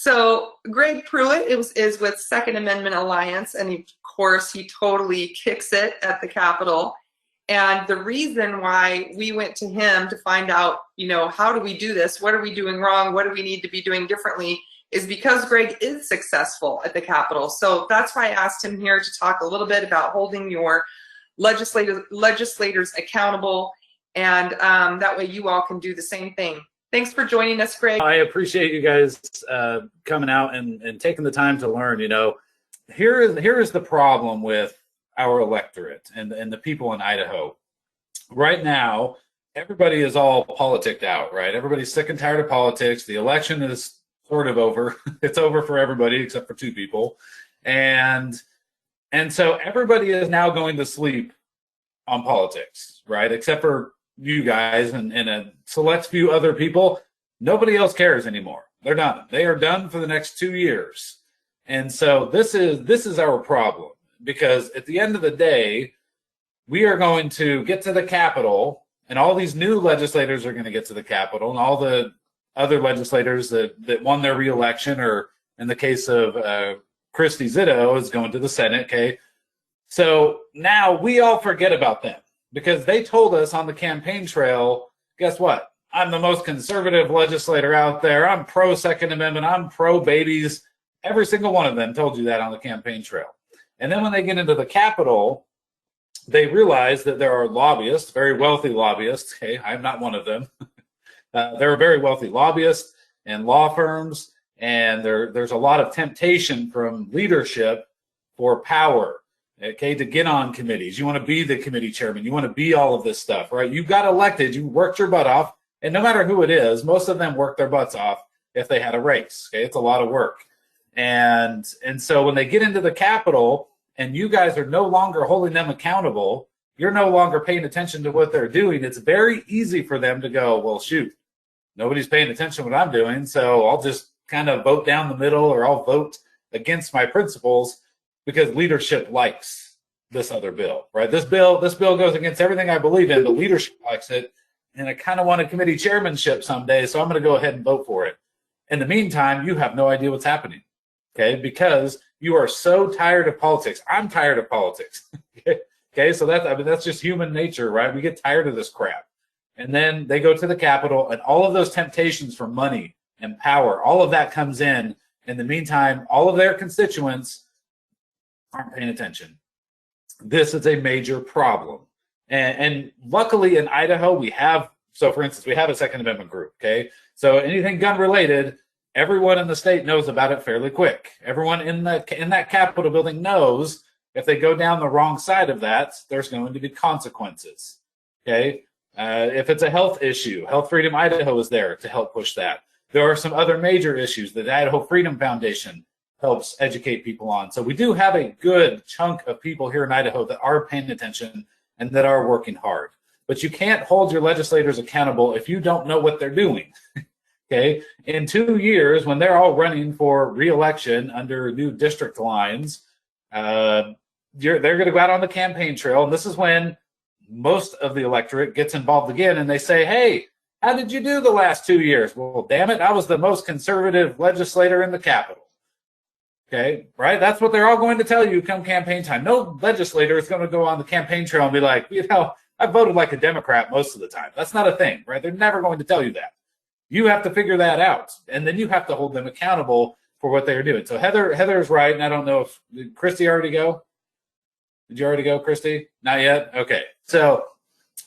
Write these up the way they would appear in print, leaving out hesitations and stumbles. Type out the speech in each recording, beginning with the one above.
So Greg Pruitt is with Second Amendment Alliance, and of course he totally kicks it at the Capitol. And the reason why we went to him to find out, how do we do this? What are we doing wrong? What do we need to be doing differently? Is because Greg is successful at the Capitol. So that's why I asked him here to talk a little bit about holding your legislators accountable, and that way you all can do the same thing. Thanks for joining us, Greg. I appreciate you guys coming out and taking the time to learn. Here is the problem with our electorate and the people in Idaho. Right now, everybody is all politicked out, right? Everybody's sick and tired of politics. The election is sort of over. It's over for everybody except for two people. And so everybody is now going to sleep on politics, right? Except for you guys and a select few other people. Nobody else cares anymore. They're done. They are done for the next 2 years. And so this is our problem, because at the end of the day, we are going to get to the Capitol, and all these new legislators are going to get to the Capitol, and all the other legislators that won their reelection, or in the case of Christy Zito, is going to the Senate, okay? So now we all forget about them, because they told us on the campaign trail, guess what? I'm the most conservative legislator out there. I'm pro Second Amendment. I'm pro babies. Every single one of them told you that on the campaign trail. And then when they get into the Capitol, they realize that there are lobbyists, very wealthy lobbyists. Okay, I'm not one of them. There are very wealthy lobbyists and law firms, and there's a lot of temptation from leadership for power, okay, to get on committees. You want to be the committee chairman. You want to be all of this stuff, right? You got elected. You worked your butt off, and no matter who it is, most of them work their butts off if they had a race, okay? It's a lot of work. And so when they get into the Capitol and you guys are no longer holding them accountable, you're no longer paying attention to what they're doing, it's very easy for them to go, well, shoot, nobody's paying attention to what I'm doing, so I'll just kind of vote down the middle, or I'll vote against my principles because leadership likes this other bill, right? This bill goes against everything I believe in, but leadership likes it, and I kind of want a committee chairmanship someday, so I'm going to go ahead and vote for it. In the meantime, you have no idea what's happening. Okay, because you are so tired of politics. I'm tired of politics. Okay, so that's just human nature, right? We get tired of this crap. And then they go to the Capitol, and all of those temptations for money and power, all of that comes in. In the meantime, all of their constituents aren't paying attention. This is a major problem. And luckily in Idaho, for instance, we have a Second Amendment group, okay? So anything gun related, everyone in the state knows about it fairly quick. Everyone in that Capitol building knows if they go down the wrong side of that, there's going to be consequences. Okay, if it's a health issue, Health Freedom Idaho is there to help push that. There are some other major issues that the Idaho Freedom Foundation helps educate people on. So we do have a good chunk of people here in Idaho that are paying attention and that are working hard. But you can't hold your legislators accountable if you don't know what they're doing. Okay, in 2 years, when they're all running for re-election under new district lines, they're going to go out on the campaign trail, and this is when most of the electorate gets involved again, and they say, hey, how did you do the last 2 years? Well, damn it, I was the most conservative legislator in the Capitol. Okay, right? That's what they're all going to tell you come campaign time. No legislator is going to go on the campaign trail and be like, I voted like a Democrat most of the time. That's not a thing, right? They're never going to tell you that. You have to figure that out, and then you have to hold them accountable for what they're doing. So Heather's right, and I don't know if did Christy already go? Did you already go, Christy? Not yet? Okay. So,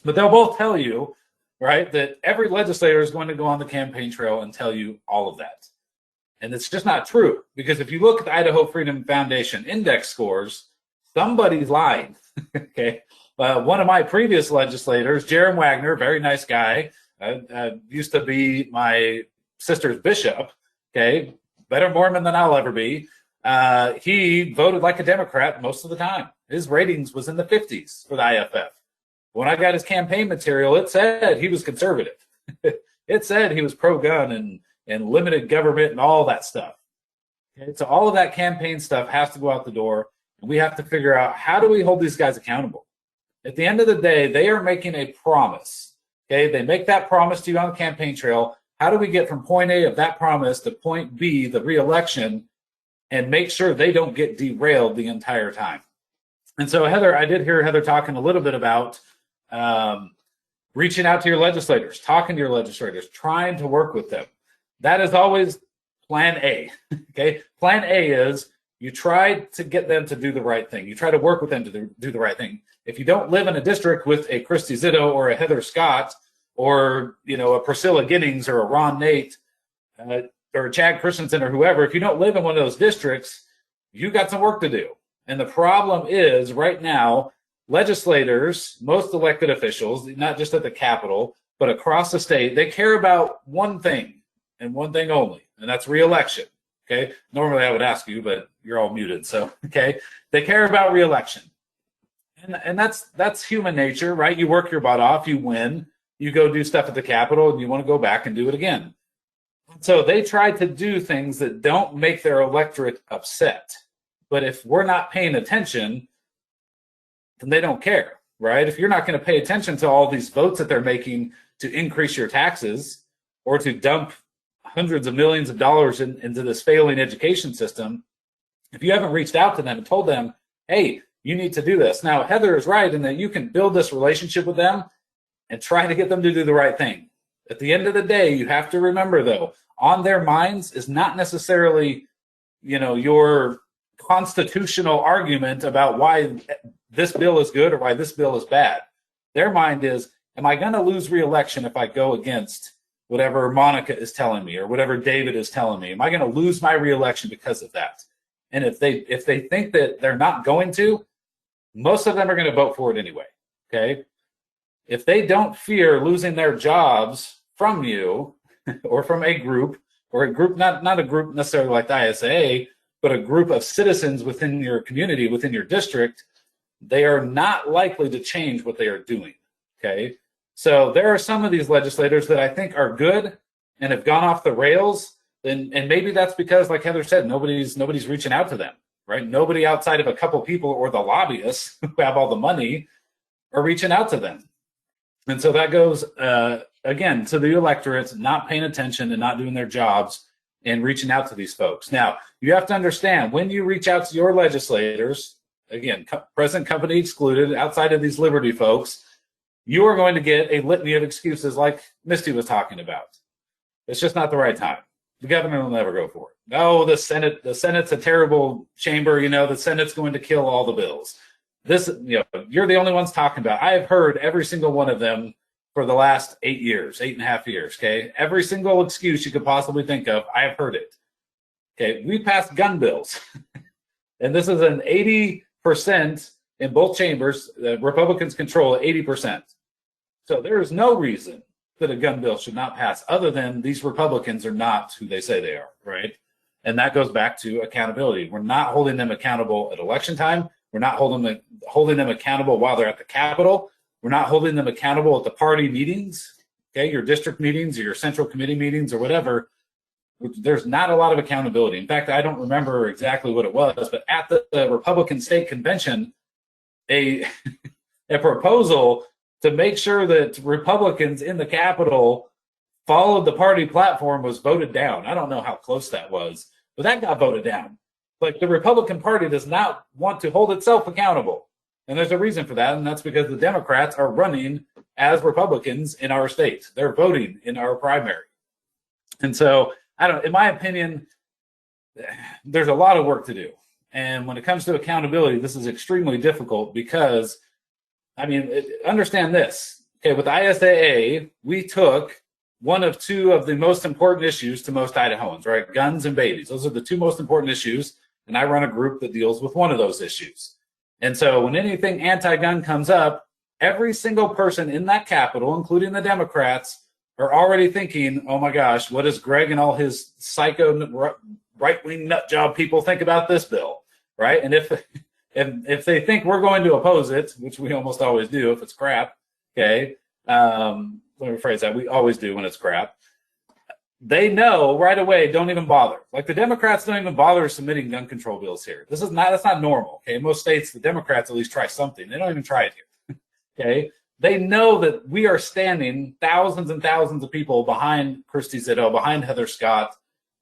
but they'll both tell you, right, that every legislator is going to go on the campaign trail and tell you all of that. And it's just not true, because if you look at the Idaho Freedom Foundation index scores, somebody's lying. Okay. One of my previous legislators, Jaron Wagner, very nice guy, used to be my sister's bishop, okay, better Mormon than I'll ever be. He voted like a Democrat most of the time. His ratings was in the 50s for the IFF. When I got his campaign material, it said he was conservative. It said he was pro-gun and limited government and all that stuff. Okay, so all of that campaign stuff has to go out the door, and we have to figure out, how do we hold these guys accountable? At the end of the day, they are making a promise. Okay, they make that promise to you on the campaign trail. How do we get from point A of that promise to point B, the re-election, and make sure they don't get derailed the entire time? And so Heather, I did hear Heather talking a little bit about reaching out to your legislators, talking to your legislators, trying to work with them. That is always plan A, okay? Plan A is you try to get them to do the right thing. You try to work with them to do the right thing. If you don't live in a district with a Christy Zitto or a Heather Scott or, you know, a Priscilla Giddings or a Ron Nate or a Chad Christensen or whoever, if you don't live in one of those districts, you got some work to do. And the problem is right now, legislators, most elected officials, not just at the Capitol, but across the state, they care about one thing and one thing only, and that's re-election. Okay. Normally I would ask you, but you're all muted. So, okay. They care about re-election. And that's human nature, right? You work your butt off, you win, you go do stuff at the Capitol, and you want to go back and do it again. So they try to do things that don't make their electorate upset. But if we're not paying attention, then they don't care, right? If you're not going to pay attention to all these votes that they're making to increase your taxes or to dump hundreds of millions of dollars into this failing education system, if you haven't reached out to them and told them, hey, you need to do this. Now, Heather is right in that you can build this relationship with them and try to get them to do the right thing. At the end of the day, you have to remember, though, on their minds is not necessarily, you know, your constitutional argument about why this bill is good or why this bill is bad. Their mind is, am I going to lose re-election if I go against whatever Monica is telling me or whatever David is telling me? Am I going to lose my re-election because of that? And if they think that they're not going to, most of them are going to vote for it anyway. Okay. If they don't fear losing their jobs from you or from a group, not a group necessarily like the ISAA, but a group of citizens within your community, within your district, they are not likely to change what they are doing. Okay. So there are some of these legislators that I think are good and have gone off the rails. And maybe that's because, like Heather said, nobody's reaching out to them, right? Nobody outside of a couple people or the lobbyists who have all the money are reaching out to them. And so that goes, again, to the electorate not paying attention and not doing their jobs and reaching out to these folks. Now, you have to understand, when you reach out to your legislators, again, present company excluded, outside of these Liberty folks, you are going to get a litany of excuses like Misty was talking about. It's just not the right time. The governor will never go for it. No, the Senate's a terrible chamber. You know, the Senate's going to kill all the bills. This, you know, you're the only ones talking about. I have heard every single one of them for the last 8.5 years. Okay, every single excuse you could possibly think of, I have heard it. Okay, we passed gun bills, and this is an 80% in both chambers. Republicans control 80%. So there is no reason that a gun bill should not pass, other than these Republicans are not who they say they are, right? And that goes back to accountability. We're not holding them accountable at election time. We're not holding them accountable while they're at the Capitol. We're not holding them accountable at the party meetings, okay, your district meetings or your central committee meetings or whatever. There's not a lot of accountability. In fact, I don't remember exactly what it was, but at the Republican state convention, a proposal to make sure that Republicans in the Capitol followed the party platform was voted down. I don't know how close that was, but that got voted down. Like, the Republican Party does not want to hold itself accountable. And there's a reason for that, and that's because the Democrats are running as Republicans in our state. They're voting in our primary. And so, in my opinion, there's a lot of work to do. And when it comes to accountability, this is extremely difficult because, understand this. Okay, with ISAA, we took one of two of the most important issues to most Idahoans, right? Guns and babies. Those are the two most important issues. And I run a group that deals with one of those issues. And so when anything anti-gun comes up, every single person in that Capitol, including the Democrats, are already thinking, oh my gosh, what does Greg and all his psycho right-wing nut job people think about this bill, right? And if they think we're going to oppose it, which we almost always do if it's crap, okay, let me rephrase that, we always do when it's crap, they know right away, don't even bother. Like, the Democrats don't even bother submitting gun control bills here. That's not normal, okay? In most states, the Democrats at least try something. They don't even try it here, okay? they know that we are standing thousands and thousands of people behind Christy Zitto, behind Heather Scott,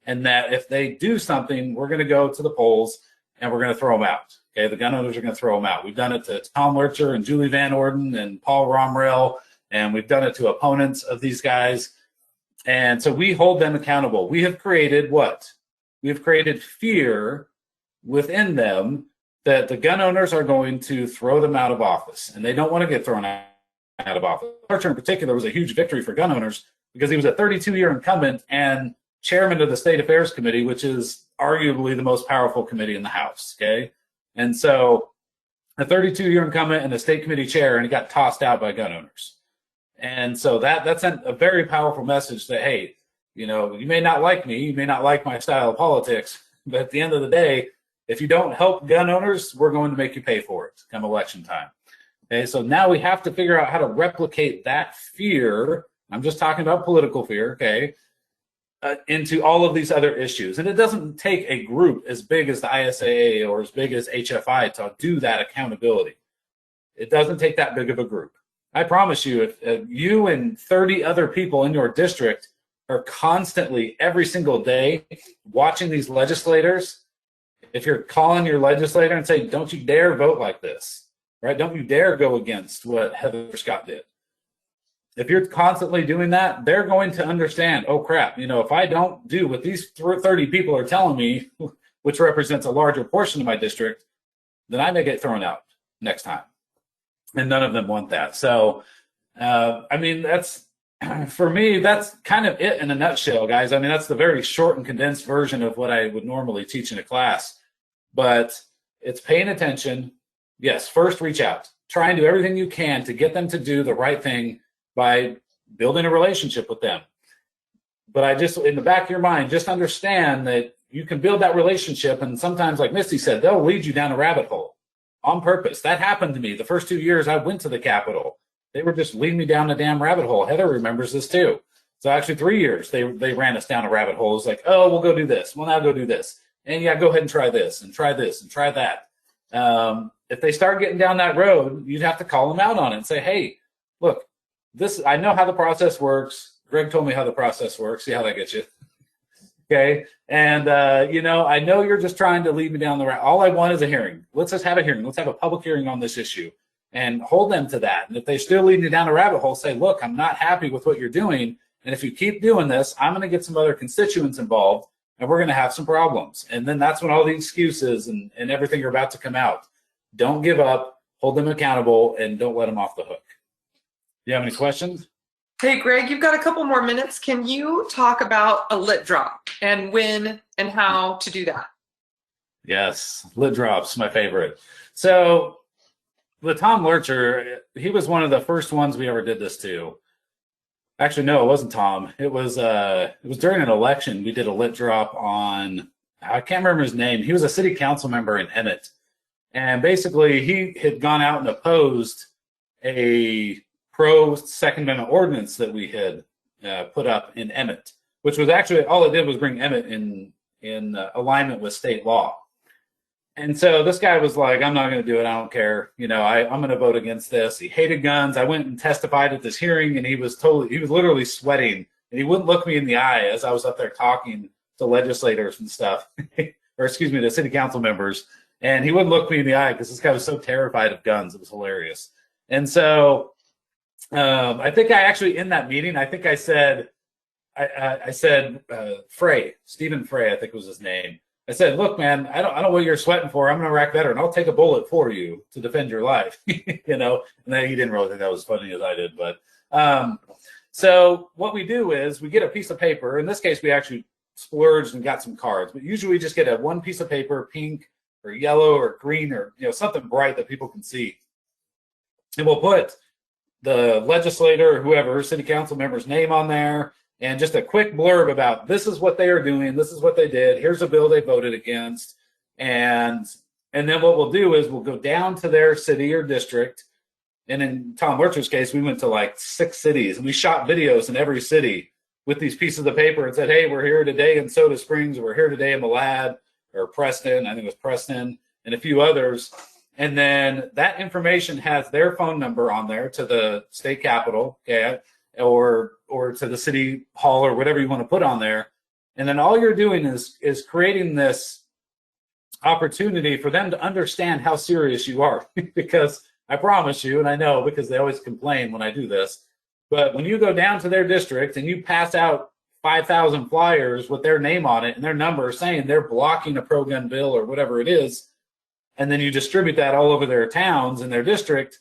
and that if they do something, we're going to go to the polls and we're going to throw them out. Okay, the gun owners are going to throw them out. We've done it to Tom Lurcher and Julie Van Orden and Paul Romrell, and we've done it to opponents of these guys. And so we hold them accountable. We have created what? We have created fear within them that the gun owners are going to throw them out of office, and they don't want to get thrown out of office. Lurcher in particular was a huge victory for gun owners because he was a 32-year incumbent and chairman of the State Affairs Committee, which is arguably the most powerful committee in the House, okay? And so a 32-year incumbent and a state committee chair, and he got tossed out by gun owners. And so that sent a very powerful message that, hey, you know, you may not like me, you may not like my style of politics, but at the end of the day, if you don't help gun owners, we're going to make you pay for it come election time. Okay, so now we have to figure out how to replicate that fear. I'm just talking about political fear, okay, into all of these other issues. And it doesn't take a group as big as the ISAA or as big as HFI to do that accountability. It doesn't take that big of a group. I promise you, if you and 30 other people in your district are constantly, every single day, watching these legislators, if you're calling your legislator and saying, don't you dare vote like this, right? Don't you dare go against what Heather Scott did. If you're constantly doing that, they're going to understand, oh crap, you know, if I don't do what these 30 people are telling me, which represents a larger portion of my district, then I may get thrown out next time. And none of them want that. So, I mean, that's, for me, that's kind of it in a nutshell, guys. I mean, that's the very short and condensed version of what I would normally teach in a class. But it's paying attention. Yes, first reach out. Try and do everything you can to get them to do the right thing by building a relationship with them. But I just, in the back of your mind, just understand that you can build that relationship, and sometimes, like Misty said, they'll lead you down a rabbit hole on purpose. That happened to me the first 2 years I went to the Capitol. They were just leading me down a damn rabbit hole. Heather remembers this too. So actually 3 years, they ran us down a rabbit hole. It's like, oh, we'll go do this. Well, now go do this. And yeah, go ahead and try this and try this and try that. If they start getting down that road, you'd have to call them out on it and say, hey, look, this, I know how the process works. Greg told me how the process works. See how that gets you. Okay. And, you know, I know you're just trying to lead me down the route. All I want is a hearing. Let's just have a hearing. Let's have a public hearing on this issue and hold them to that. And if they still lead you down a rabbit hole, say, look, I'm not happy with what you're doing. And if you keep doing this, I'm going to get some other constituents involved and we're going to have some problems. And then that's when all the excuses and everything are about to come out. Don't give up, hold them accountable, and don't let them off the hook. Do you have any questions? Hey, Greg, you've got a couple more minutes. Can you talk about a lit drop and when and how to do that? Yes, lit drops, my favorite. So the Tom Lurcher, he was one of the first ones we ever did this to. Actually, no, it wasn't Tom. It was during an election. We did a lit drop on, I can't remember his name. He was a city council member in Emmett. And basically, he had gone out and opposed a pro-Second Amendment ordinance that we had put up in Emmett, which was actually, all it did was bring Emmett in alignment with state law. And so this guy was like, I'm not going to do it. I don't care. You know, I'm going to vote against this. He hated guns. I went and testified at this hearing, and he was literally sweating, and he wouldn't look me in the eye as I was up there talking to legislators and stuff, or excuse me, to city council members. And he wouldn't look me in the eye because this guy was so terrified of guns. It was hilarious. And so I think I actually, in that meeting, I think I said, Frey, Stephen Frey, I think was his name. I said, look, man, I don't know what you're sweating for. I'm an Iraq veteran. I'll take a bullet for you to defend your life, you know. And then he didn't really think that was as funny as I did. But so what we do is we get a piece of paper. In this case, we actually splurged and got some cards. But usually we just get one piece of paper, pink or yellow or green or, you know, something bright that people can see. And we'll put the legislator or whoever, city council member's name on there, and just a quick blurb about this is what they are doing, this is what they did, here's a bill they voted against, and then what we'll do is we'll go down to their city or district, and in Tom Lurcher's case, we went to like 6 cities, and we shot videos in every city with these pieces of paper and said, hey, we're here today in Soda Springs, we're here today in Malad, or Preston, I think it was Preston, and a few others, And then that information has their phone number on there to the state capitol, okay, or to the city hall or whatever you want to put on there. And then all you're doing is creating this opportunity for them to understand how serious you are. Because I promise you, and I know because they always complain when I do this, but when you go down to their district and you pass out 5,000 flyers with their name on it and their number saying they're blocking a pro-gun bill or whatever it is, and then you distribute that all over their towns and their district,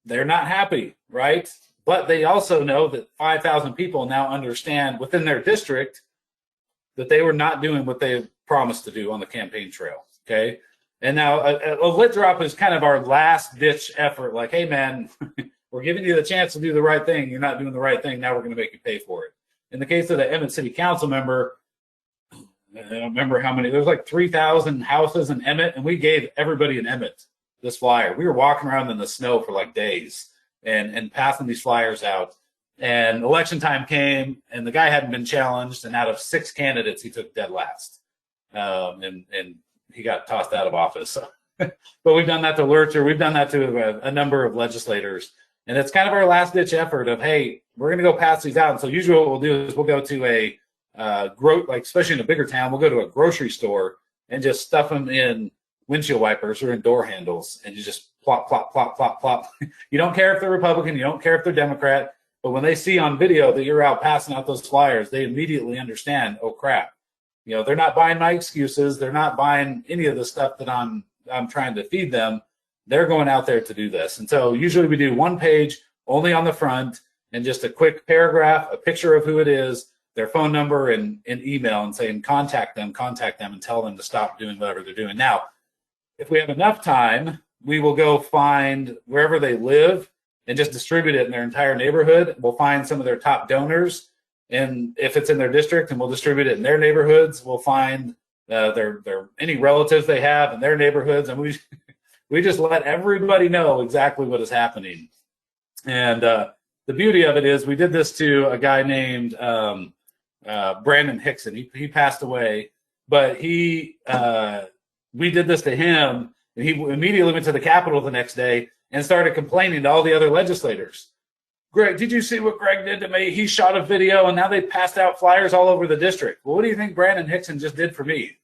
they're not happy, right? But they also know that 5,000 people now understand within their district that they were not doing what they promised to do on the campaign trail, okay? And now a lit drop is kind of our last ditch effort, like, hey man, we're giving you the chance to do the right thing. You're not doing the right thing. Now we're going to make you pay for it. In the case of the Emmett City Council member, I don't remember how many, there was like 3,000 houses in Emmett, and we gave everybody in Emmett this flyer. We were walking around in the snow for like days and passing these flyers out. And election time came, and the guy hadn't been challenged, and out of 6 candidates, he took dead last. And he got tossed out of office. So, but we've done that to Lurcher. We've done that to a number of legislators. And it's kind of our last ditch effort of, hey, we're going to go pass these out. And so usually what we'll do is we'll go to a like especially in a bigger town, we'll go to a grocery store and just stuff them in windshield wipers or in door handles, and you just plop, plop, plop, plop, plop. You don't care if they're Republican, you don't care if they're Democrat, but when they see on video that you're out passing out those flyers, they immediately understand, oh crap, you know, they're not buying my excuses, they're not buying any of the stuff that I'm trying to feed them. They're going out there to do this. And so usually we do 1 page only on the front and just a quick paragraph, a picture of who it is, their phone number and email, and saying contact them and tell them to stop doing whatever they're doing. Now, if we have enough time, we will go find wherever they live and just distribute it in their entire neighborhood. We'll find some of their top donors, and if it's in their district, and we'll distribute it in their neighborhoods. We'll find their any relatives they have in their neighborhoods, and we just let everybody know exactly what is happening. And the beauty of it is we did this to a guy named Brandon Hickson. He passed away, but we did this to him, and he immediately went to the Capitol the next day and started complaining to all the other legislators. Greg, did you see what Greg did to me? He shot a video, and now they passed out flyers all over the district. Well, what do you think Brandon Hickson just did for me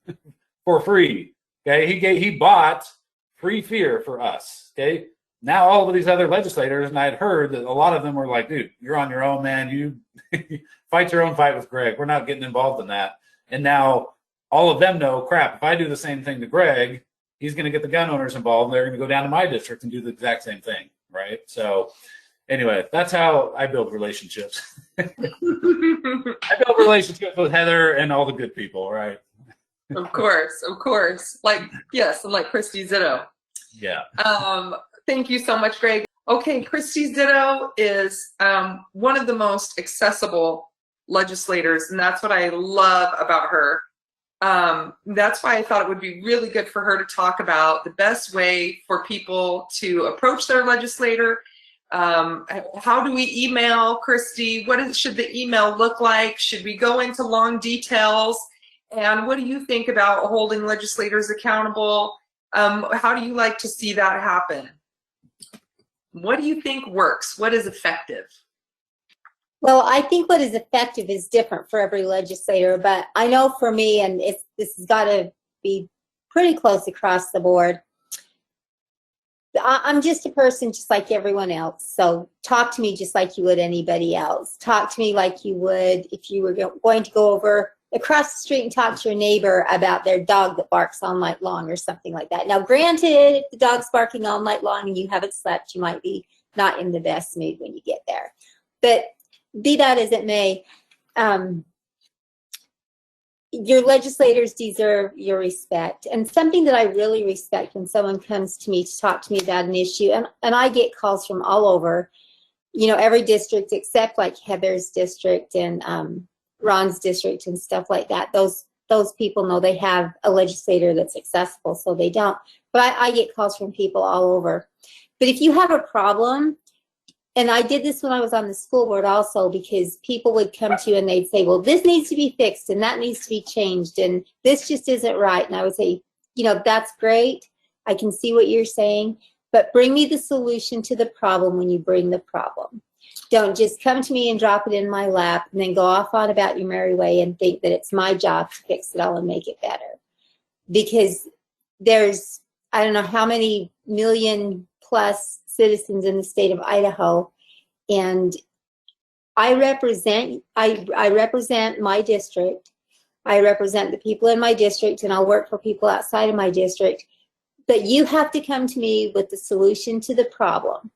for free? Okay, he bought free fear for us. Okay, now all of these other legislators, and I had heard that a lot of them were like, dude, you're on your own, man. You fight your own fight with Greg. We're not getting involved in that. And now all of them know, crap, if I do the same thing to Greg, he's going to get the gun owners involved, and they're going to go down to my district and do the exact same thing, right? So anyway, that's how I build relationships. I build relationships with Heather and all the good people, right? Of course. Like, yes, and like Christy Zitto. Yeah. Thank you so much, Greg. Okay, Christy Zitto is one of the most accessible legislators, and that's what I love about her. That's why I thought it would be really good for her to talk about the best way for people to approach their legislator. How do we email Christy? Should the email look like? Should we go into long details? And what do you think about holding legislators accountable? How do you like to see that happen? What do you think works? What is effective? Well, I think what is effective is different for every legislator, but I know for me, and this has got to be pretty close across the board, I'm just a person just like everyone else. So talk to me just like you would anybody else. Talk to me like you would if you were going to go over across the street and talk to your neighbor about their dog that barks all night long or something like that. Now, granted, if the dog's barking all night long and you haven't slept, you might be not in the best mood when you get there. But be that as it may, your legislators deserve your respect. And something that I really respect when someone comes to me to talk to me about an issue, and I get calls from all over, you know, every district except like Heather's district and Ron's district and stuff like that. Those people know they have a legislator that's accessible, so they don't. But I get calls from people all over. But if you have a problem, and I did this when I was on the school board also, because people would come to you and they'd say, well, this needs to be fixed and that needs to be changed and this just isn't right. And I would say, you know, that's great. I can see what you're saying, but bring me the solution to the problem when you bring the problem. Don't just come to me and drop it in my lap and then go off on about your merry way and think that it's my job to fix it all and make it better. Because there's, I don't know how many million plus citizens in the state of Idaho, and I represent my district. I represent the people in my district, and I'll work for people outside of my district. But you have to come to me with the solution to the problem.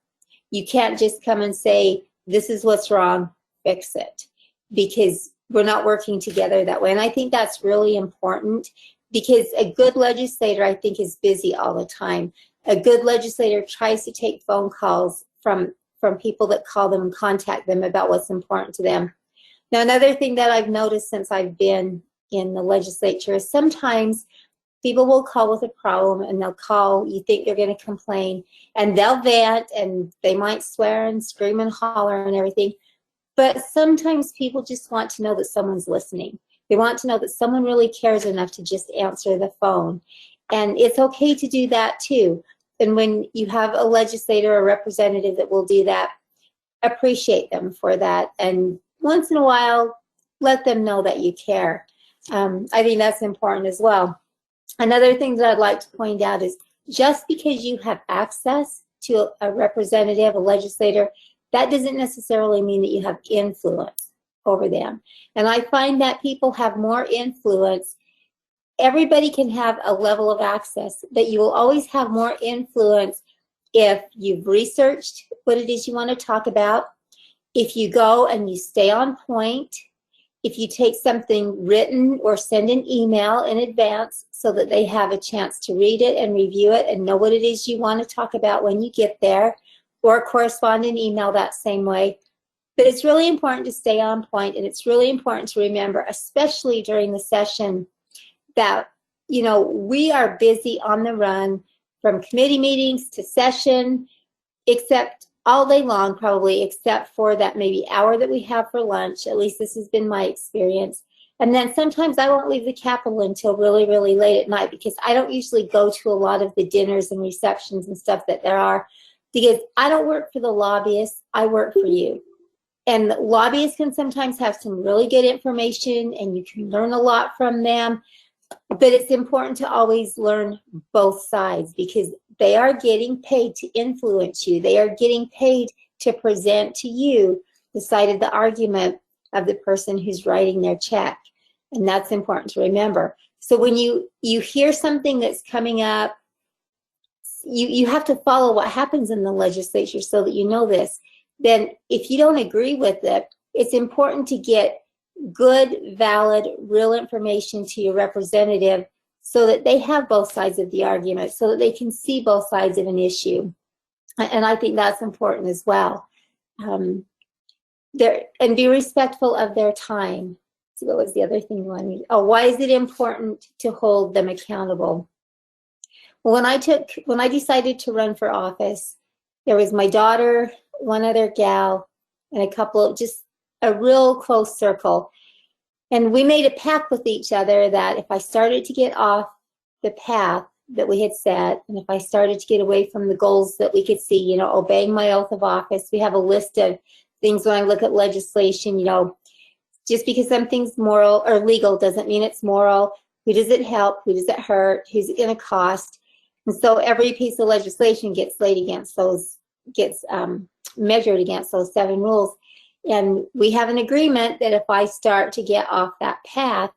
You can't just come and say, this is what's wrong, fix it. Because we're not working together that way. And I think that's really important, because a good legislator, I think, is busy all the time. A good legislator tries to take phone calls from people that call them and contact them about what's important to them. Now, another thing that I've noticed since I've been in the legislature is sometimes people will call with a problem, and they'll call, you think they're going to complain, and they'll vent, and they might swear and scream and holler and everything. But sometimes people just want to know that someone's listening. They want to know that someone really cares enough to just answer the phone. And it's okay to do that too. And when you have a legislator or representative that will do that, appreciate them for that. And once in a while, let them know that you care. I think that's important as well. Another thing that I'd like to point out is just because you have access to a representative, a legislator, that doesn't necessarily mean that you have influence over them. And I find that people have more influence. Everybody can have a level of access, but you will always have more influence if you've researched what it is you want to talk about, if you go and you stay on point, if you take something written or send an email in advance so that they have a chance to read it and review it and know what it is you want to talk about when you get there, or correspond in email that same way. But it's really important to stay on point, and it's really important to remember, especially during the session, that, you know, we are busy on the run from committee meetings to session, except all day long probably, except for that maybe hour that we have for lunch. At least this has been my experience. And then sometimes I won't leave the Capitol until really, really late at night, because I don't usually go to a lot of the dinners and receptions and stuff that there are, because I don't work for the lobbyists, I work for you. And lobbyists can sometimes have some really good information, and you can learn a lot from them. But it's important to always learn both sides, because they are getting paid to influence you. They are getting paid to present to you the side of the argument of the person who's writing their check. And that's important to remember. So when you hear something that's coming up, you have to follow what happens in the legislature so that you know this. Then if you don't agree with it, it's important to get good, valid, real information to your representative so that they have both sides of the argument, so that they can see both sides of an issue. And I think that's important as well. And be respectful of their time. So what was the other thing you wanted me to, oh, why is it important to hold them accountable? Well, when I decided to run for office, there was my daughter, one other gal, and a couple of, just a real close circle. And we made a pact with each other that if I started to get off the path that we had set, and if I started to get away from the goals that we could see, you know, obeying my oath of office, we have a list of things when I look at legislation, you know, just because something's moral or legal doesn't mean it's moral. Who does it help? Who does it hurt? Who's it going to cost? And so every piece of legislation gets laid against those, gets measured against those 7 rules. And we have an agreement that if I start to get off that path,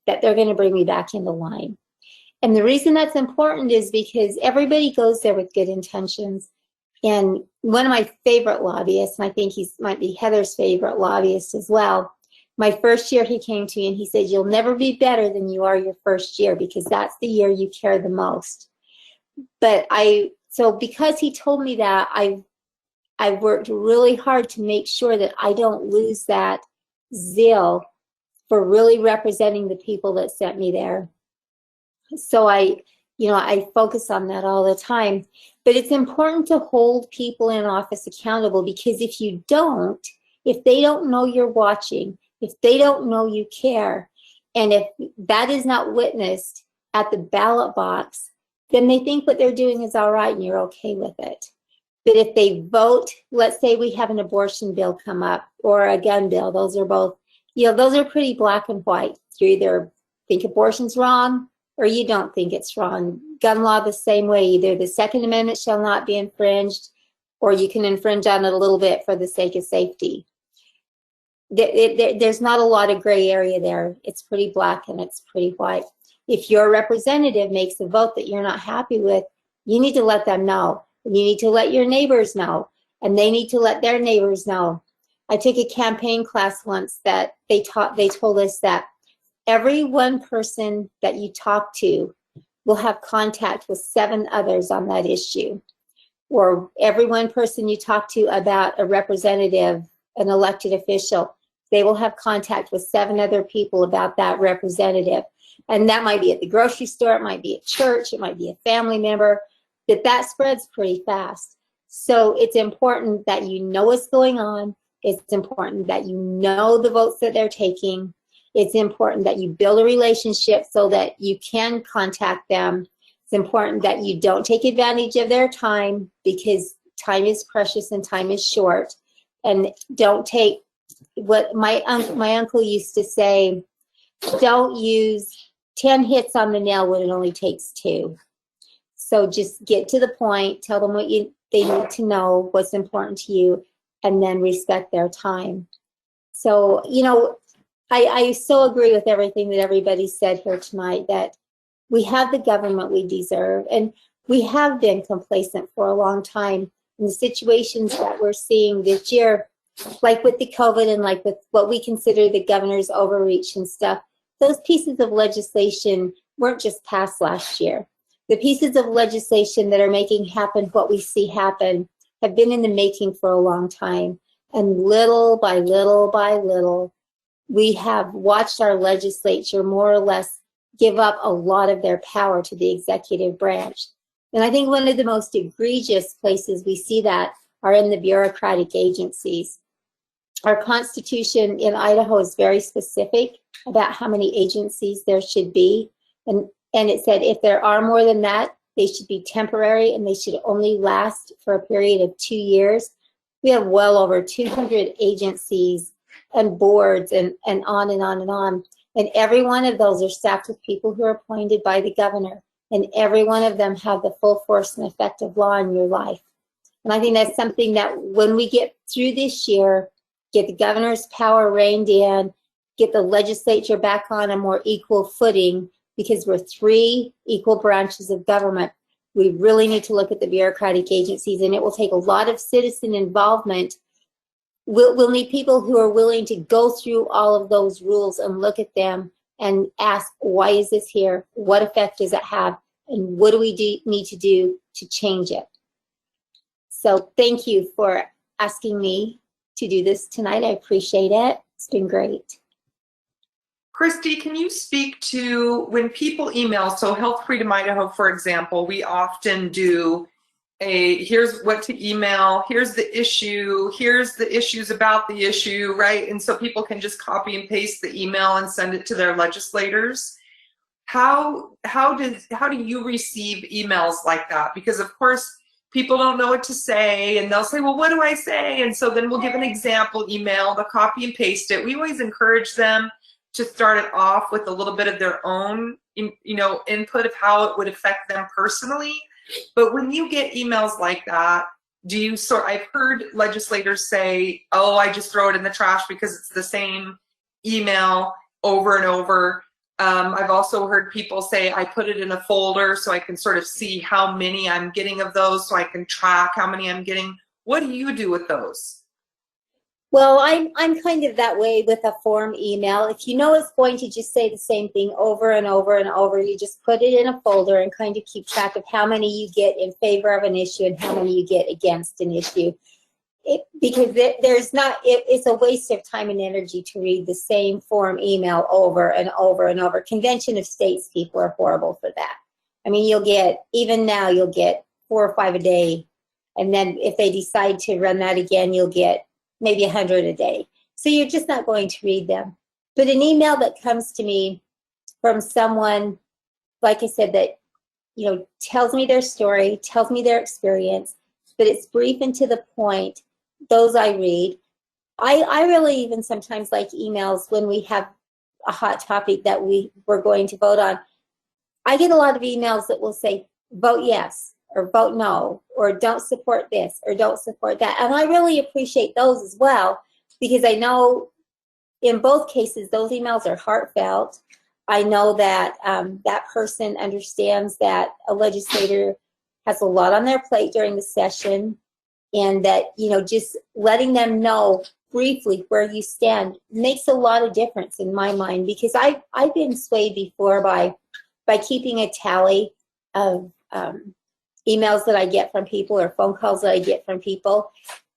that they're going to bring me back into line. And the reason that's important is because everybody goes there with good intentions. And one of my favorite lobbyists, and I think he might be Heather's favorite lobbyist as well, my first year he came to me and he said, you'll never be better than you are your first year, because that's the year you care the most. But so because he told me that, I've worked really hard to make sure that I don't lose that zeal for really representing the people that sent me there. So I focus on that all the time. But it's important to hold people in office accountable, because if you don't, if they don't know you're watching, if they don't know you care, and if that is not witnessed at the ballot box, then they think what they're doing is all right and you're okay with it. But if they vote, let's say we have an abortion bill come up or a gun bill, those are both, those are pretty black and white. You either think abortion's wrong or you don't think it's wrong. Gun law the same way, either the Second Amendment shall not be infringed or you can infringe on it a little bit for the sake of safety. There's not a lot of gray area there. It's pretty black and it's pretty white. If your representative makes a vote that you're not happy with, you need to let them know. And you need to let your neighbors know. And they need to let their neighbors know. I took a campaign class once that they told us that every one person that you talk to will have contact with 7 others on that issue. Or every one person you talk to about a representative, an elected official, they will have contact with 7 other people about that representative. And that might be at the grocery store, it might be at church, it might be a family member, that spreads pretty fast. So it's important that you know what's going on. It's important that you know the votes that they're taking. It's important that you build a relationship so that you can contact them. It's important that you don't take advantage of their time because time is precious and time is short. And don't take what my uncle used to say, don't use 10 hits on the nail when it only takes 2. So just get to the point, tell them what they need to know, what's important to you, and then respect their time. So, I so agree with everything that everybody said here tonight, that we have the government we deserve, and we have been complacent for a long time in the situations that we're seeing this year, like with the COVID and like with what we consider the governor's overreach and stuff. Those pieces of legislation weren't just passed last year. The pieces of legislation that are making happen what we see happen have been in the making for a long time. And little by little by little, we have watched our legislature more or less give up a lot of their power to the executive branch. And I think one of the most egregious places we see that are in the bureaucratic agencies. Our Constitution in Idaho is very specific about how many agencies there should be. And it said if there are more than that, they should be temporary and they should only last for a period of 2 years. We have well over 200 agencies and boards and on and on and on. And every one of those are staffed with people who are appointed by the governor. And every one of them have the full force and effect of law in your life. And I think that's something that when we get through this year, get the governor's power reined in, get the legislature back on a more equal footing, because we're 3 equal branches of government, we really need to look at the bureaucratic agencies, and it will take a lot of citizen involvement. We'll need people who are willing to go through all of those rules and look at them and ask, why is this here? What effect does it have? And what do we need to do to change it? So thank you for asking me to do this tonight. I appreciate it. It's been great. Christy, can you speak to when people email, so Health Freedom Idaho, for example, we often do here's what to email, here's the issue, here's the issues about the issue, right? And so people can just copy and paste the email and send it to their legislators. How do you receive emails like that? Because of course, people don't know what to say and they'll say, well, what do I say? And so then we'll give an example email, they'll copy and paste it. We always encourage them to start it off with a little bit of their own, input of how it would affect them personally. But when you get emails like that, I've heard legislators say, oh, I just throw it in the trash because it's the same email over and over. I've also heard people say, I put it in a folder so I can sort of see how many I'm getting of those, so I can track how many I'm getting. What do you do with those? Well, I'm kind of that way with a form email. If you know it's going to just say the same thing over and over and over, you just put it in a folder and kind of keep track of how many you get in favor of an issue and how many you get against an issue. Because it's a waste of time and energy to read the same form email over and over and over. Convention of States people are horrible for that. I mean, even now you'll get 4 or 5 a day. And then if they decide to run that again, you'll get maybe 100 a day. So you're just not going to read them. But an email that comes to me from someone, like I said, that tells me their story, tells me their experience, but it's brief and to the point. Those I read. I really even sometimes like emails when we have a hot topic that we're going to vote on. I get a lot of emails that will say, vote yes, or vote no, or don't support this, or don't support that. And I really appreciate those as well, because I know in both cases, those emails are heartfelt. I know that that person understands that a legislator has a lot on their plate during the session, and that, just letting them know briefly where you stand makes a lot of difference in my mind, because I've been swayed before by keeping a tally of emails that I get from people or phone calls that I get from people.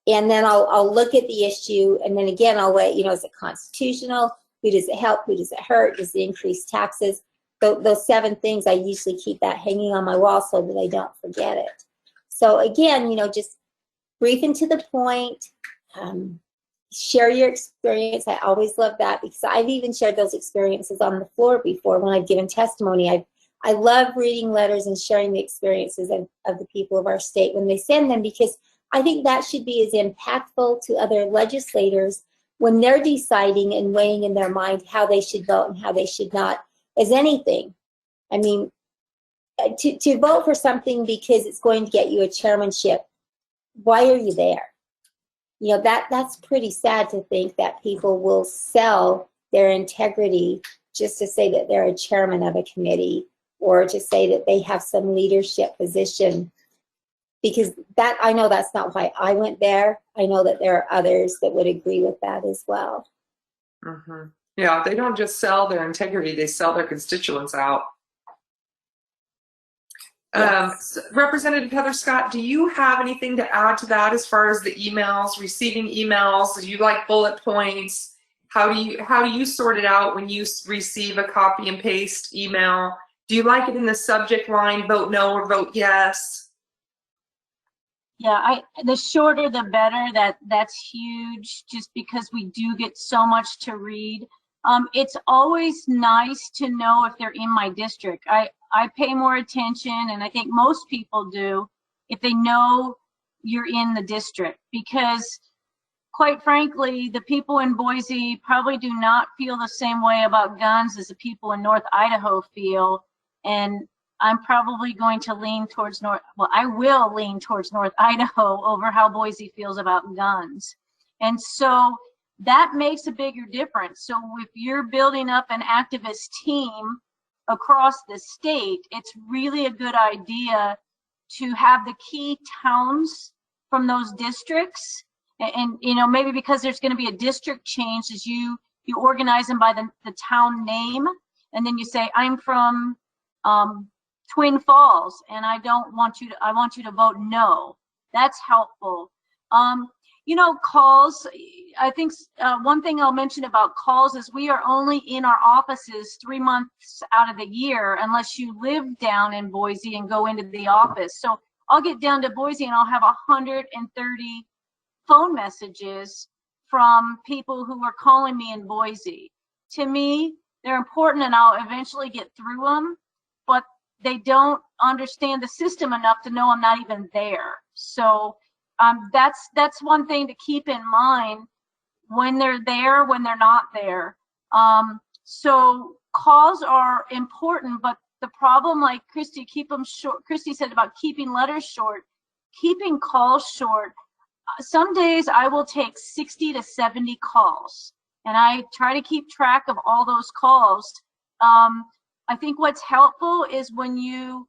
And then I'll look at the issue, and then again, I'll weigh, is it constitutional? Who does it help? Who does it hurt? Does it increase taxes? Those 7 things, I usually keep that hanging on my wall so that I don't forget it. So again, just brief and to the point, share your experience. I always love that, because I've even shared those experiences on the floor before when I've given testimony. I love reading letters and sharing the experiences of the people of our state when they send them, because I think that should be as impactful to other legislators when they're deciding and weighing in their mind how they should vote and how they should not, as anything. I mean, to vote for something because it's going to get you a chairmanship, why are you there? That's pretty sad to think that people will sell their integrity just to say that they're a chairman of a committee, or to say that they have some leadership position. Because I know that's not why I went there. I know that there are others that would agree with that as well. Mm-hmm. Yeah, they don't just sell their integrity, they sell their constituents out. Yes. Representative Heather Scott, do you have anything to add to that as far as the emails, receiving emails? Do you like bullet points? How do you sort it out when you receive a copy and paste email? Do you like it in the subject line, vote no or vote yes? Yeah, the shorter the better. That's huge, just because we do get so much to read. It's always nice to know if they're in my district. I pay more attention, and I think most people do, if they know you're in the district, because quite frankly, the people in Boise probably do not feel the same way about guns as the people in North Idaho feel. And I'm probably going to lean towards I will lean towards North Idaho over how Boise feels about guns. And so that makes a bigger difference. So if you're building up an activist team across the state, it's really a good idea to have the key towns from those districts. And maybe because there's going to be a district change, as you organize them by the town name, and then you say, I'm from Twin Falls, and I want you to vote no. That's helpful. Calls. I think one thing I'll mention about calls is we are only in our offices 3 months out of the year, unless you live down in Boise and go into the office. So I'll get down to Boise and I'll have 130 phone messages from people who are calling me in Boise. To me, they're important, and I'll eventually get through them, but they don't understand the system enough to know I'm not even there. So that's one thing to keep in mind when they're there, when they're not there. So calls are important, but the problem, like Christy, keep them short. Christy said about keeping letters short, keeping calls short. Some days I will take 60 to 70 calls, and I try to keep track of all those calls. I think what's helpful is when you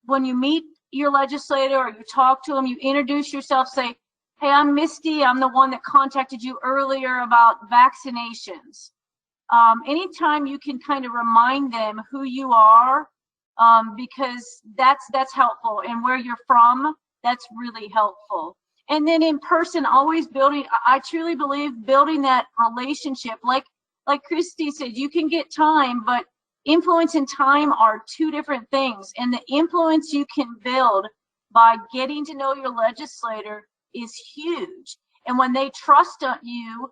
meet your legislator or you talk to them, you introduce yourself, say, hey, I'm Misty. I'm the one that contacted you earlier about vaccinations. Anytime you can kind of remind them who you are, because that's helpful, and where you're from, that's really helpful. And then in person, always building, I truly believe building that relationship. Like Christy said, you can get time, but influence and time are two different things. And the influence you can build by getting to know your legislator is huge. And when they trust you,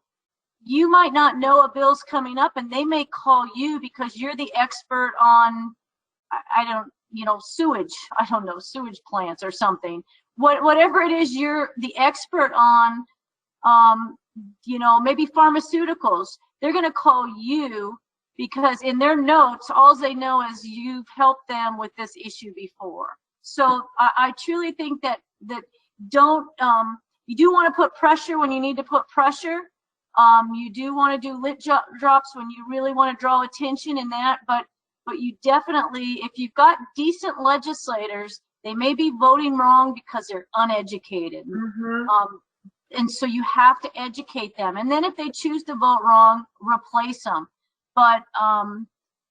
you might not know a bill's coming up, and they may call you because you're the expert on, you know, sewage, I don't know, sewage plants or something. Whatever it is you're the expert on, you know, maybe pharmaceuticals, they're going to call you because in their notes, all they know is you've helped them with this issue before. So I truly think that don't, you do want to put pressure when you need to put pressure. You do want to do lit drops when you really want to draw attention in that, but you definitely, if you've got decent legislators, they may be voting wrong because they're uneducated. And so you have to educate them. And then if they choose to vote wrong, replace them. But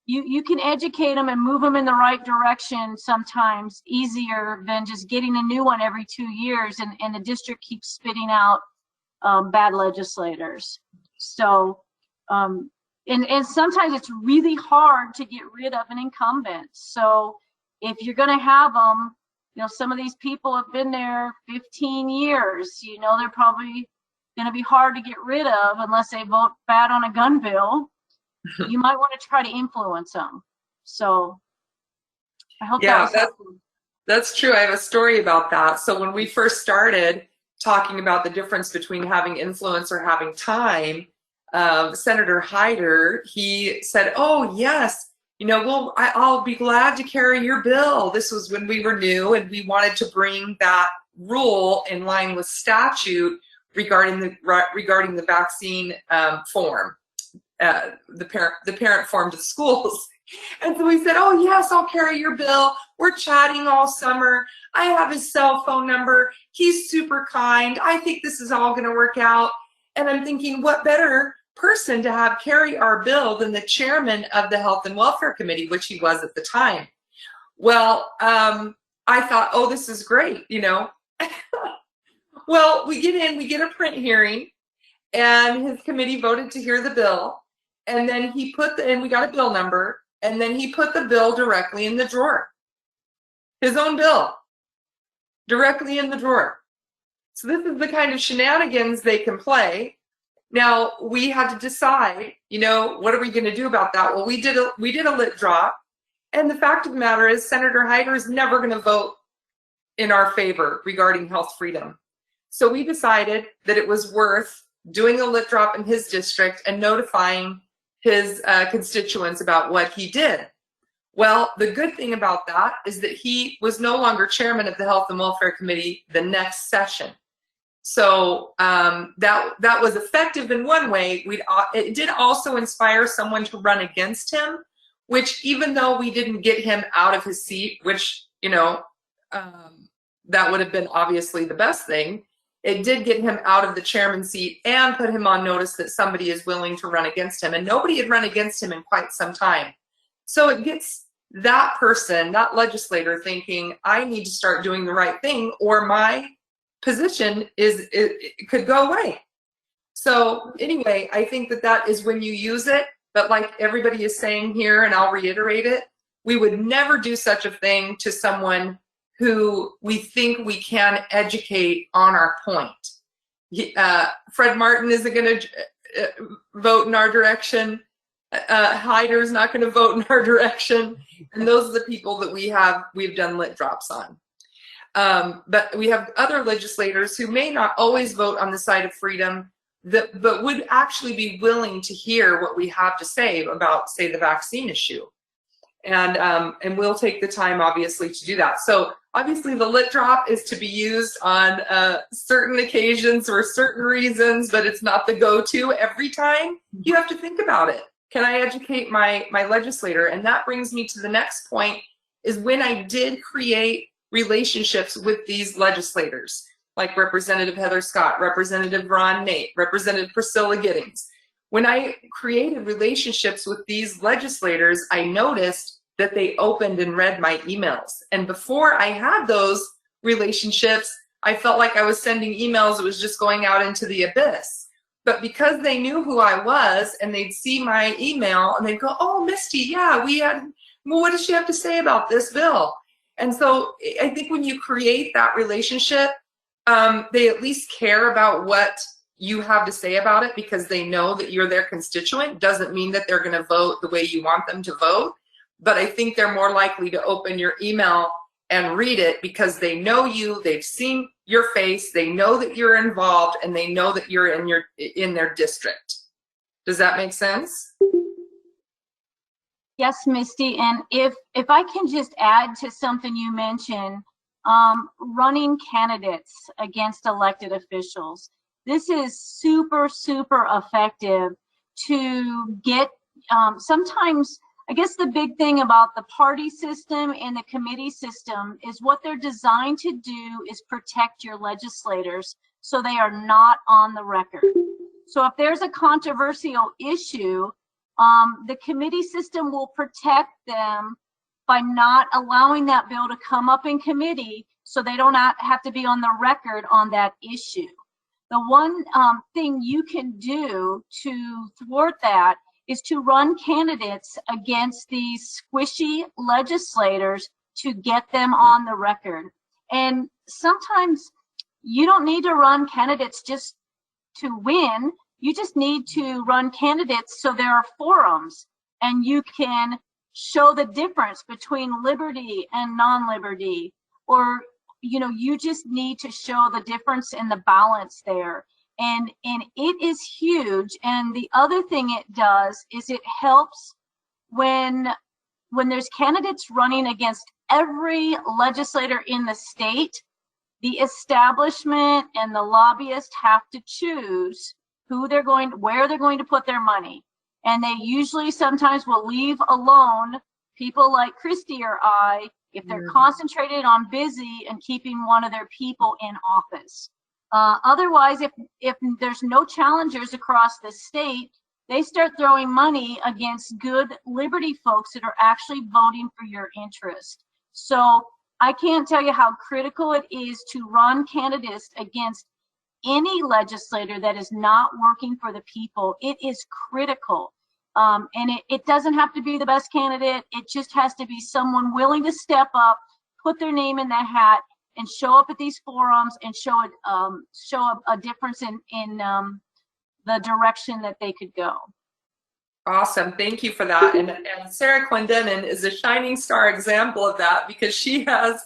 you can educate them and move them in the right direction sometimes easier than just getting a new one every 2 years and the district keeps spitting out bad legislators. So, and sometimes it's really hard to get rid of an incumbent. So if you're going to have them, you know, some of these people have been there 15 years, you know, they're probably going to be hard to get rid of unless they vote bad on a gun bill. You might want to try to influence them. So I hope that's true. I have a story about that. So when we first started talking about the difference between having influence or having time, Senator Hyder, he said, oh, yes, you know, well, I'll be glad to carry your bill. This was when we were new and we wanted to bring that rule in line with statute regarding the vaccine form, the parent form to the schools. And so we said, oh, yes, I'll carry your bill. We're chatting all summer. I have his cell phone number. He's super kind. I think this is all going to work out. And I'm thinking, what better person to have carry our bill than the chairman of the Health and Welfare Committee, which he was at the time. Well, I thought, oh, this is great, you know. Well, we get a print hearing, and his committee voted to hear the bill, and then he and we got a bill number, and then he put the bill directly in the drawer. His own bill, directly in the drawer. So this is the kind of shenanigans they can play. Now, we had to decide, you know, what are we going to do about that? Well, we did a lit drop, and the fact of the matter is Senator Hyder is never going to vote in our favor regarding health freedom. So we decided that it was worth doing a lit drop in his district and notifying his constituents about what he did. Well, the good thing about that is that he was no longer chairman of the Health and Welfare Committee the next session. So that was effective in one way. It did also inspire someone to run against him, which even though we didn't get him out of his seat, which, you know, that would have been obviously the best thing, it did get him out of the chairman's seat and put him on notice that somebody is willing to run against him. And nobody had run against him in quite some time. So it gets that person, that legislator, thinking, I need to start doing the right thing or my position it could go away. So anyway, I think that is when you use it, but like everybody is saying here, and I'll reiterate it, we would never do such a thing to someone who we think we can educate on our point. Fred Martin isn't going to vote in our direction. Hyder's not going to vote in our direction. And those are the people that we've done lit drops on. But we have other legislators who may not always vote on the side of freedom, but would actually be willing to hear what we have to say about, say, the vaccine issue. And we'll take the time, obviously, to do that. So obviously the lit drop is to be used on certain occasions or certain reasons, but it's not the go-to every time. You have to think about it. Can I educate my legislator? And that brings me to the next point, is when I did create relationships with these legislators, like Representative Heather Scott, Representative Ron Nate, Representative Priscilla Giddings. When I created relationships with these legislators, I noticed that they opened and read my emails. And before I had those relationships, I felt like I was sending emails that was just going out into the abyss. But because they knew who I was and they'd see my email and they'd go, oh, Misty, yeah, well, what does she have to say about this bill? And so I think when you create that relationship, they at least care about what you have to say about it because they know that you're their constituent. Doesn't mean that they're going to vote the way you want them to vote, but I think they're more likely to open your email and read it because they know you, they've seen your face, they know that you're involved, and they know that you're in their district. Does that make sense? Yes, Misty, and if I can just add to something you mentioned, running candidates against elected officials. This is super, super effective to get, sometimes, I guess the big thing about the party system and the committee system is what they're designed to do is protect your legislators so they are not on the record. So if there's a controversial issue, the committee system will protect them by not allowing that bill to come up in committee so they don't have to be on the record on that issue. The one thing you can do to thwart that is to run candidates against these squishy legislators to get them on the record. And sometimes you don't need to run candidates just to win. You just need to run candidates so there are forums and you can show the difference between liberty and non-liberty, or you just need to show the difference in the balance there. And it is huge. And the other thing it does is it helps when there's candidates running against every legislator in the state, the establishment and the lobbyists have to choose where they're going to put their money. And they usually sometimes will leave alone people like Christy or I if they're concentrated on busy and keeping one of their people in office. Otherwise, if there's no challengers across the state, they start throwing money against good liberty folks that are actually voting for your interest. So I can't tell you how critical it is to run candidates against any legislator that is not working for the people. It is critical. And it doesn't have to be the best candidate. It just has to be someone willing to step up, put their name in the hat, and show up at these forums and show a difference in the direction that they could go. Awesome, thank you for that. And Sarah Clendenin is a shining star example of that because she has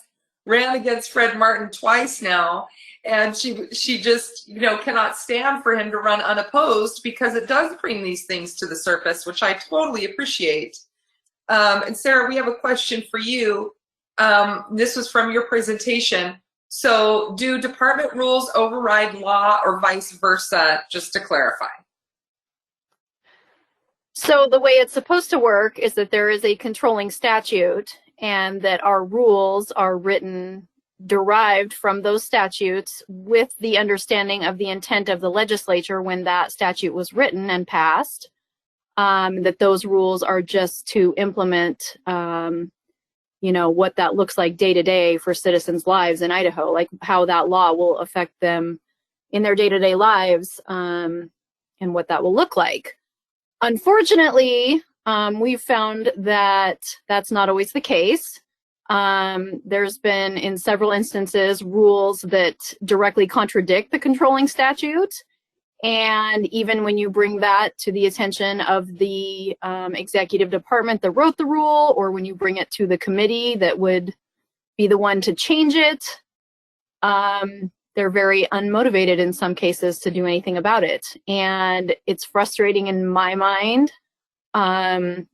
ran against Fred Martin twice now, and she just cannot stand for him to run unopposed because it does bring these things to the surface, which I totally appreciate. And Sarah, we have a question for you. This was from your presentation. So do department rules override law or vice versa, just to clarify? So the way it's supposed to work is that there is a controlling statute and that our rules are derived from those statutes with the understanding of the intent of the legislature when that statute was written and passed, that those rules are just to implement what that looks like day to day for citizens' lives in Idaho, like how that law will affect them in their day-to-day lives, and what that will look like. Unfortunately, we've found that that's not always the case. There's been, in several instances, rules that directly contradict the controlling statute. And even when you bring that to the attention of the executive department that wrote the rule, or when you bring it to the committee that would be the one to change it, they're very unmotivated in some cases to do anything about it. And it's frustrating in my mind that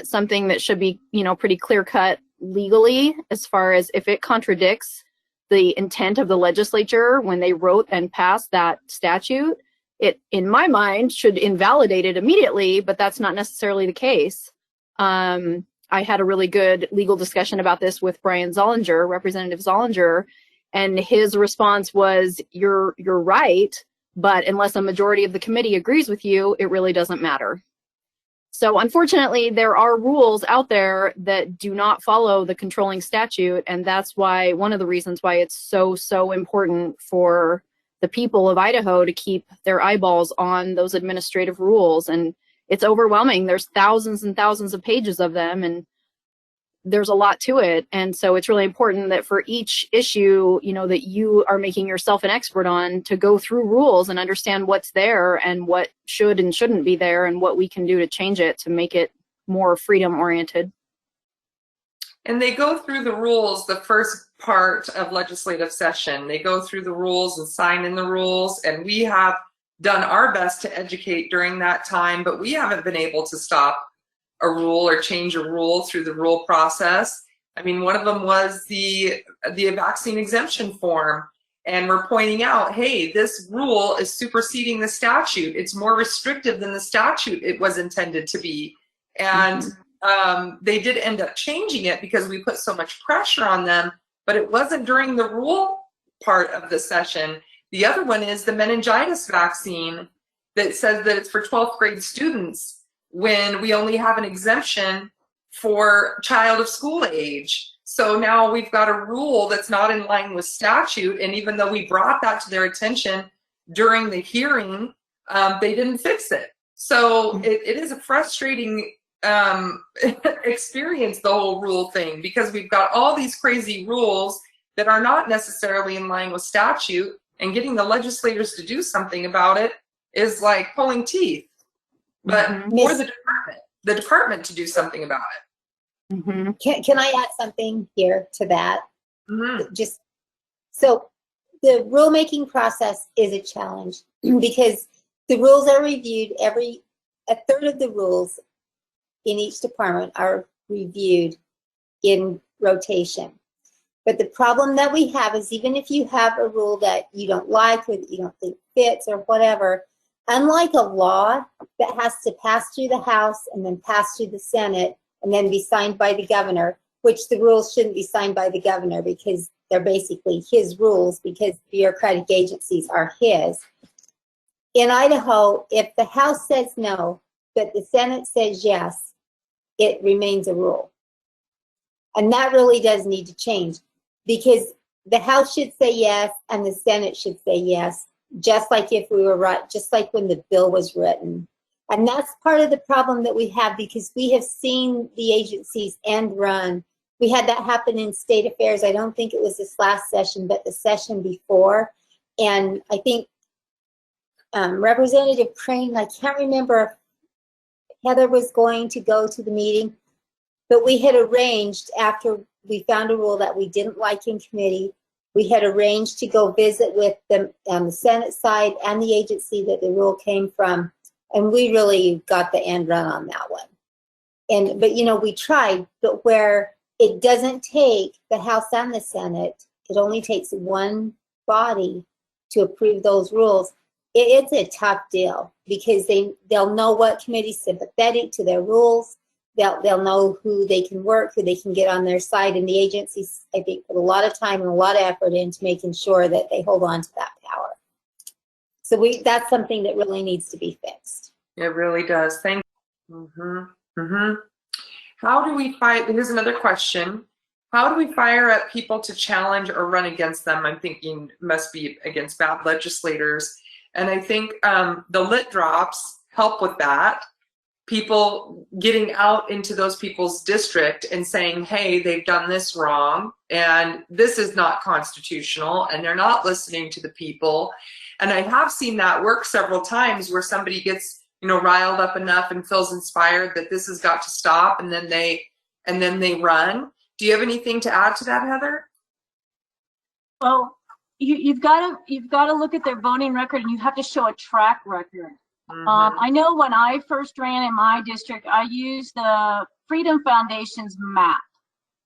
something that should be, pretty clear-cut legally, as far as if it contradicts the intent of the legislature when they wrote and passed that statute, it, in my mind, should invalidate it immediately, but that's not necessarily the case. I had a really good legal discussion about this with Brian Zollinger, Representative Zollinger, and his response was, you're right, but unless a majority of the committee agrees with you, it really doesn't matter. So unfortunately, there are rules out there that do not follow the controlling statute, and that's why one of the reasons why it's so important for the people of Idaho to keep their eyeballs on those administrative rules. And it's overwhelming. There's thousands and thousands of pages of them, and there's a lot to it. And so it's really important that for each issue, that you are making yourself an expert on, to go through rules and understand what's there and what should and shouldn't be there and what we can do to change it to make it more freedom oriented. And they go through the rules the first part of legislative session. They go through the rules and sign in the rules, and we have done our best to educate during that time, but we haven't been able to stop a rule or change a rule through the rule process. I mean, one of them was the vaccine exemption form, and we're pointing out, hey, this rule is superseding the statute. It's more restrictive than the statute it was intended to be. And they did end up changing it because we put so much pressure on them, but it wasn't during the rule part of the session. The other one is the meningitis vaccine that says that it's for 12th grade students when we only have an exemption for child of school age. So now we've got a rule that's not in line with statute, and even though we brought that to their attention during the hearing, they didn't fix it. So it is a frustrating experience, the whole rule thing, because we've got all these crazy rules that are not necessarily in line with statute, and getting the legislators to do something about it is like pulling teeth. But for the department to do something about it. Can I add something here to that? Just so the rulemaking process is a challenge because the rules are reviewed a third of the rules in each department are reviewed in rotation. But the problem that we have is even if you have a rule that you don't like or that you don't think fits or whatever, unlike a law that has to pass through the House and then pass through the Senate and then be signed by the governor, which the rules shouldn't be signed by the governor because they're basically his rules because bureaucratic agencies are his. In Idaho, if the House says no, but the Senate says yes, it remains a rule. And that really does need to change because the House should say yes and the Senate should say yes, just like if we were right, just like when the bill was written. And that's part of the problem that we have because we have seen the agencies end run. We had that happen in state affairs. I don't think it was this last session, but the session before. And I think Representative Crane, I can't remember if Heather was going to go to the meeting, but we had arranged after we found a rule that we didn't like in committee, we had arranged to go visit with them on the Senate side and the agency that the rule came from. And we really got the end run on that one. But you know, we tried, but where it doesn't take the House and the Senate, it only takes one body to approve those rules. It's a tough deal because they'll know what committee's sympathetic to their rules. They'll know who they can work, who they can get on their side, and the agencies, I think, put a lot of time and a lot of effort into making sure that they hold on to that power. So that's something that really needs to be fixed. It really does. Thank you. How do we fight? Here's another question. How do we fire up people to challenge or run against them? I'm thinking must be against bad legislators. And I think the lit drops help with that. People getting out into those people's district and saying, hey, they've done this wrong and this is not constitutional and they're not listening to the people. And I have seen that work several times where somebody gets, you know, riled up enough and feels inspired that this has got to stop, and then they run. Do you have anything to add to that, Heather? Well, you've got to look at their voting record, and you have to show a track record. I know when I first ran in my district, I used the Freedom Foundation's map.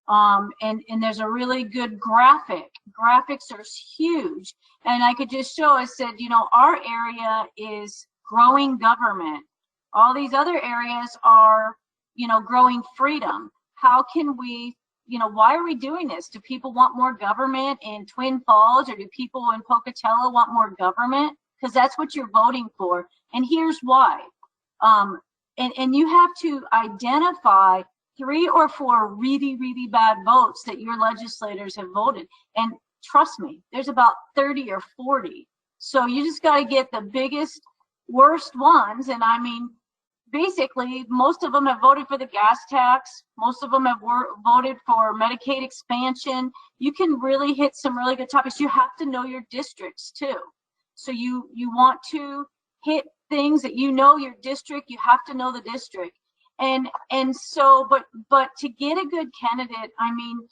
And there's a really good graphic. Graphics are huge. And I could just show, I said, you know, our area is growing government. All these other areas are, you know, growing freedom. How can we, you know, why are we doing this? Do people want more government in Twin Falls, or do people in Pocatello want more government? Because that's what you're voting for. And here's why. And you have to identify 3 or 4 really, really bad votes that your legislators have voted. And trust me, there's about 30 or 40. So you just got to get the biggest, worst ones. And I mean, basically, most of them have voted for the gas tax. Most of them have voted for Medicaid expansion. You can really hit some really good topics. You have to know your districts too. So you want to hit things that you know your district, you have to know the district. And so, but to get a good candidate, I mean,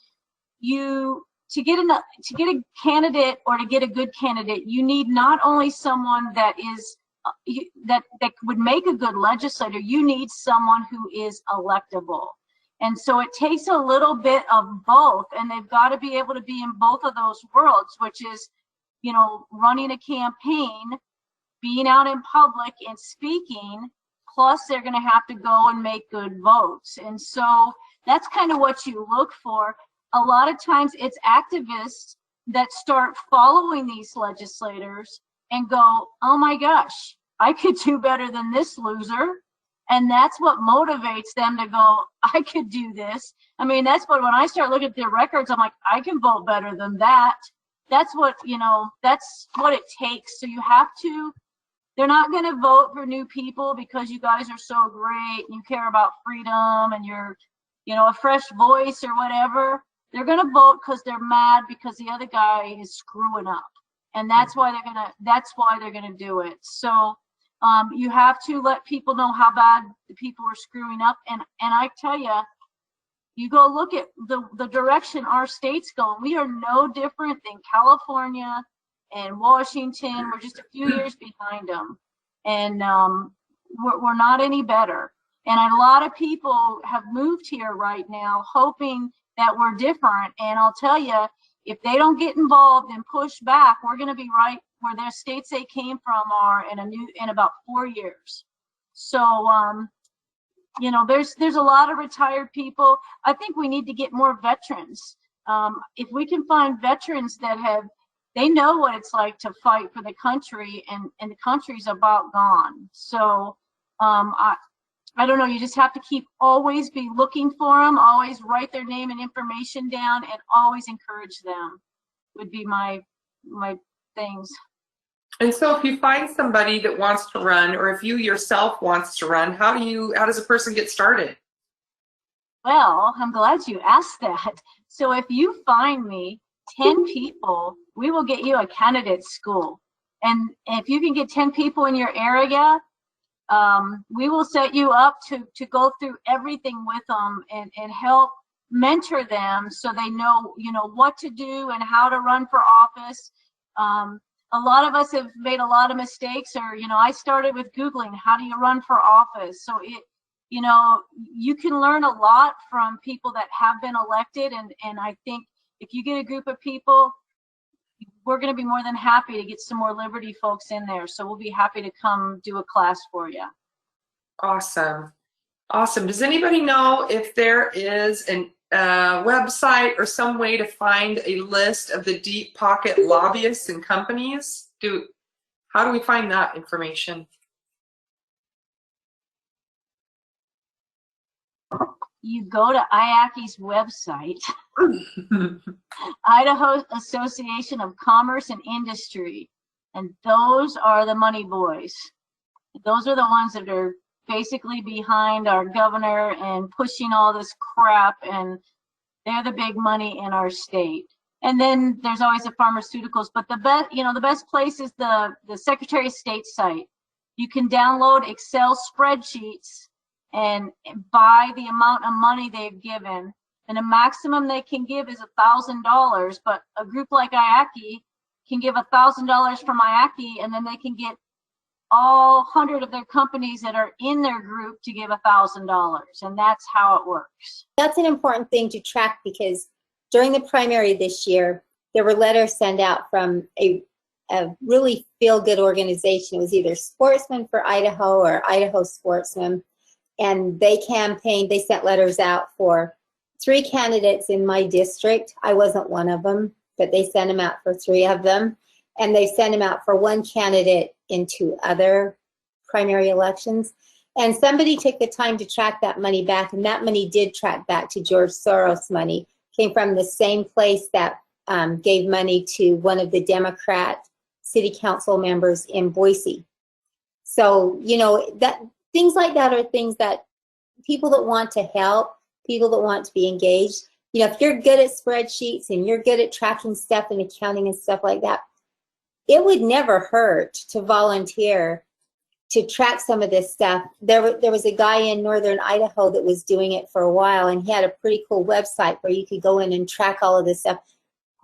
to get a candidate or to get a good candidate, you need not only someone that is that would make a good legislator, you need someone who is electable. And so it takes a little bit of both, and they've got to be able to be in both of those worlds, which is, you know, running a campaign, being out in public and speaking, plus they're going to have to go and make good votes. And so that's kind of what you look for. A lot of times it's activists that start following these legislators and go, oh my gosh, I could do better than this loser. And that's what motivates them to go, I could do this. I mean, that's what, when I start looking at their records, I'm like, I can vote better than that. That's what, you know, that's what it takes. So you have to, they're not going to vote for new people because you guys are so great and you care about freedom and you're, you know, a fresh voice or whatever. They're going to vote because they're mad because the other guy is screwing up. And that's why they're going to do it. So you have to let people know how bad the people are screwing up. And I tell you, you go look at the direction our state's going. We are no different than California and Washington. We're just a few years behind them. And we're not any better. And a lot of people have moved here right now hoping that we're different. And I'll tell you, if they don't get involved and push back, we're going to be right where their states they came from are in about 4 years. So, you know, there's a lot of retired people. I think we need to get more veterans. If we can find veterans that they know what it's like to fight for the country, and the country's about gone. So, I don't know, you just have to always be looking for them, always write their name and information down, and always encourage them would be my things. And so if you find somebody that wants to run, or if you yourself wants to run, how does a person get started? Well, I'm glad you asked that. So if you find me 10 people, we will get you a candidate school. And if you can get 10 people in your area, we will set you up to go through everything with them and help mentor them so they know, you know, what to do and how to run for office. A lot of us have made a lot of mistakes, or, you know, I started with Googling, how do you run for office? So you know, you can learn a lot from people that have been elected. And I think if you get a group of people, we're going to be more than happy to get some more Liberty folks in there. So we'll be happy to come do a class for you. Awesome. Awesome. Does anybody know if there is a website or some way to find a list of the deep pocket lobbyists and companies? How do we find that information? You go to IACI's website, Idaho Association of Commerce and Industry, and those are the money boys. Those are the ones that are basically behind our governor and pushing all this crap, and they're the big money in our state. And then there's always the pharmaceuticals, but the best place is the Secretary of State site. You can download Excel spreadsheets and by the amount of money they've given. And the maximum they can give is $1,000, but a group like IACI can give $1,000 from IACI, and then they can get all 100 of their companies that are in their group to give $1,000, and that's how it works. That's an important thing to track, because during the primary this year, there were letters sent out from a really feel-good organization. It was either Sportsmen for Idaho or Idaho Sportsmen. And they campaigned, they sent letters out for 3 candidates in my district. I wasn't one of them, but they sent them out for 3 of them. And they sent them out for 1 candidate in 2 other primary elections. And somebody took the time to track that money back, and that money did track back to George Soros money. Came from the same place that gave money to one of the Democrat city council members in Boise. So, you know, that things like that are things that people that want to help, people that want to be engaged, you know, if you're good at spreadsheets and you're good at tracking stuff and accounting and stuff like that, it would never hurt to volunteer to track some of this stuff. There was a guy in northern Idaho that was doing it for a while, and he had a pretty cool website where you could go in and track all of this stuff.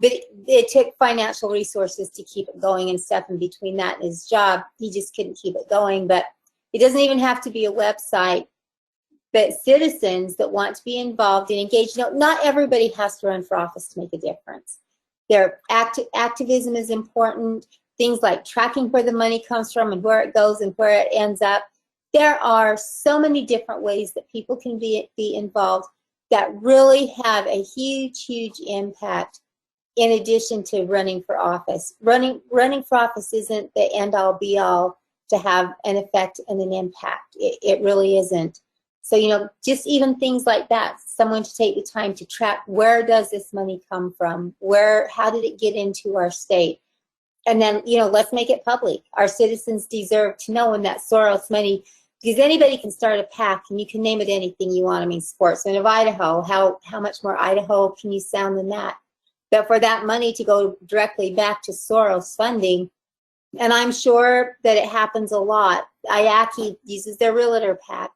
But it took financial resources to keep it going and stuff, and between that and his job, he just couldn't keep it going. But it doesn't even have to be a website. But citizens that want to be involved and engaged, not everybody has to run for office to make a difference. Activism is important. Things like tracking where the money comes from and where it goes and where it ends up. There are so many different ways that people can be involved that really have a huge, huge impact in addition to running for office. Running for office isn't the end-all be-all to have an effect and an impact. It really isn't. So, just even things like that, someone to take the time to track, where does this money come from? How did it get into our state? And then, let's make it public. Our citizens deserve to know when that Soros money, because anybody can start a PAC and you can name it anything you want. I mean, Sportsmen of Idaho, how much more Idaho can you sound than that? But for that money to go directly back to Soros funding, and I'm sure that it happens a lot. IACI uses their realtor PAC,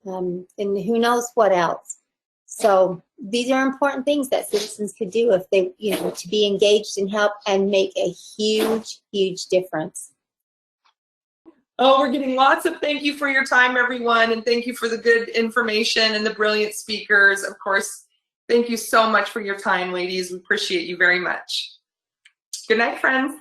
and who knows what else. So these are important things that citizens could do if they, to be engaged and help and make a huge, huge difference. Oh, we're getting lots of thank you for your time, everyone, and thank you for the good information and the brilliant speakers. Of course, thank you so much for your time, ladies. We appreciate you very much. Good night, friends.